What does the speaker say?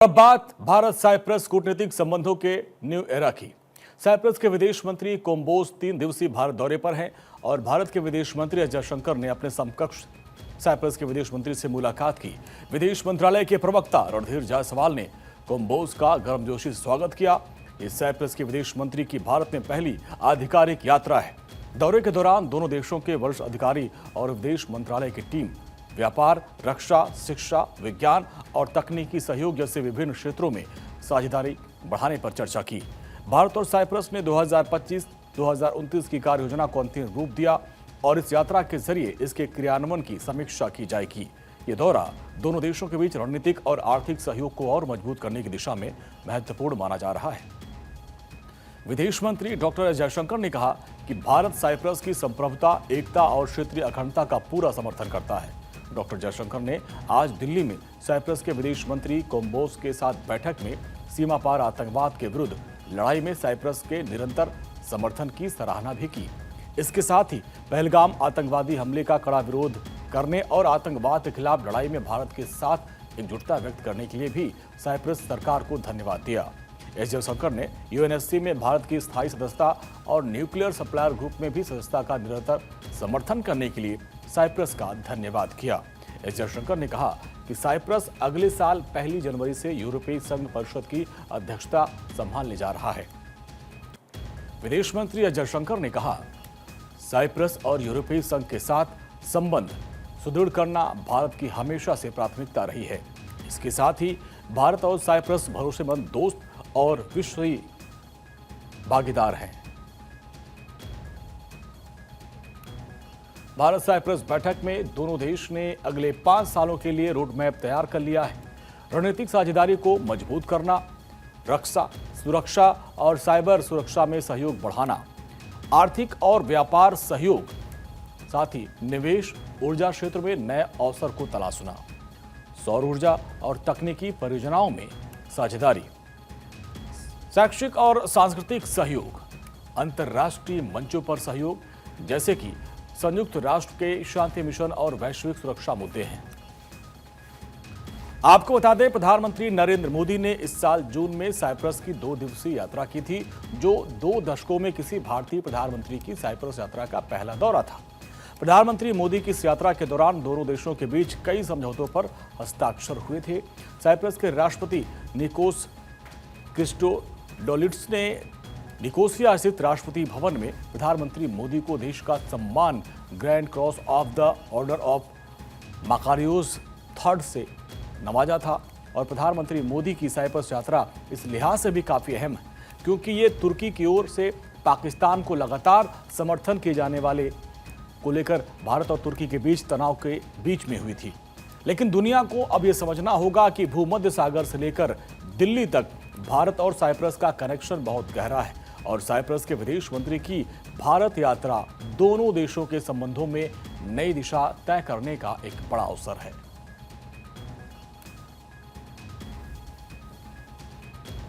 अब बात भारत साइप्रस कूटनीतिक संबंधों के न्यू एरा की। साइप्रस के विदेश मंत्री कोम्बोस 3 दिवसीय भारत दौरे पर हैं और भारत के विदेश मंत्री एस जयशंकर ने अपने समकक्ष साइप्रस के विदेश मंत्री से मुलाकात की। विदेश मंत्रालय के प्रवक्ता रणधीर जायसवाल ने कोम्बोस का गर्मजोशी से स्वागत किया। इस साइप्रस के विदेश मंत्री की भारत में पहली आधिकारिक यात्रा है। दौरे के दौरान दोनों देशों के वरिष्ठ अधिकारी और विदेश मंत्रालय की टीम व्यापार, रक्षा, शिक्षा, विज्ञान और तकनीकी सहयोग जैसे विभिन्न क्षेत्रों में साझेदारी बढ़ाने पर चर्चा की। भारत और साइप्रस ने 2025-2029 की कार्य योजना को अंतिम रूप दिया और इस यात्रा के जरिए इसके क्रियान्वयन की समीक्षा की जाएगी। ये दौरा दोनों देशों के बीच रणनीतिक और आर्थिक सहयोग को और मजबूत करने की दिशा में महत्वपूर्ण माना जा रहा है। विदेश मंत्री डॉक्टर एस जयशंकर ने कहा कि भारत साइप्रस की संप्रभुता, एकता और क्षेत्रीय अखंडता का पूरा समर्थन करता है। डॉक्टर जयशंकर ने आज दिल्ली में साइप्रस के विदेश मंत्री कोम्बोस के साथ बैठक में सीमा पार आतंकवाद के विरुद्ध लड़ाई में साइप्रस के निरंतर समर्थन की सराहना भी की। इसके साथ ही पहलगाम आतंकवादी हमले का कड़ा विरोध करने और आतंकवाद के खिलाफ लड़ाई में भारत के साथ एकजुटता व्यक्त करने के लिए भी साइप्रस सरकार को धन्यवाद दिया। एस जयशंकर ने यूएनएससी में भारत की स्थायी सदस्यता और न्यूक्लियर सप्लायर ग्रुप में भी सदस्यता का निरंतर समर्थन करने के लिए साइप्रस का धन्यवाद किया। एस जयशंकर ने कहा कि साइप्रस अगले साल 1 जनवरी से यूरोपीय संघ परिषद की अध्यक्षता संभालने जा रहा है। विदेश मंत्री एस जयशंकर ने कहा, साइप्रस और यूरोपीय संघ के साथ संबंध सुदृढ़ करना भारत की हमेशा से प्राथमिकता रही है। इसके साथ ही भारत और साइप्रस भरोसेमंद दोस्त और विश्वसनीय भागीदार हैं। भारत साइप्रस बैठक में दोनों देश ने अगले 5 सालों के लिए रोड मैप तैयार कर लिया है। रणनीतिक साझेदारी को मजबूत करना, रक्षा, सुरक्षा और साइबर सुरक्षा में सहयोग बढ़ाना, आर्थिक और व्यापार सहयोग, साथ ही निवेश, ऊर्जा क्षेत्र में नए अवसर को तलाशना, सौर ऊर्जा और तकनीकी परियोजनाओं में साझेदारी, शैक्षिक और सांस्कृतिक सहयोग, अंतर्राष्ट्रीय मंचों पर सहयोग जैसे कि संयुक्त राष्ट्र के शांति मिशन और वैश्विक सुरक्षा मुद्दे हैं। आपको बता दें, प्रधानमंत्री नरेंद्र मोदी ने इस साल जून में साइप्रस की 2 दिवसीय यात्रा की थी, जो 2 दशकों में किसी भारतीय प्रधानमंत्री की साइप्रस यात्रा का पहला दौरा था। प्रधानमंत्री मोदी की इस यात्रा के दौरान दोनों देशों के बीच कई समझौतों पर हस्ताक्षर हुए थे। साइप्रस के राष्ट्रपति निकोस क्रिस्टोडोलिड्स ने निकोसिया स्थित राष्ट्रपति भवन में प्रधानमंत्री मोदी को देश का सम्मान grand cross of the order of Makarios III से नवाजा था। और प्रधानमंत्री मोदी की साइप्रस यात्रा इस लिहाज से भी काफ़ी अहम है क्योंकि ये तुर्की की ओर से पाकिस्तान को लगातार समर्थन किए जाने वाले को लेकर भारत और तुर्की के बीच तनाव के बीच में हुई थी। लेकिन दुनिया को अब ये समझना होगा कि भूमध्य सागर से लेकर दिल्ली तक भारत और साइप्रस का कनेक्शन बहुत गहरा है और साइप्रस के विदेश मंत्री की भारत यात्रा दोनों देशों के संबंधों में नई दिशा तय करने का एक बड़ा अवसर है।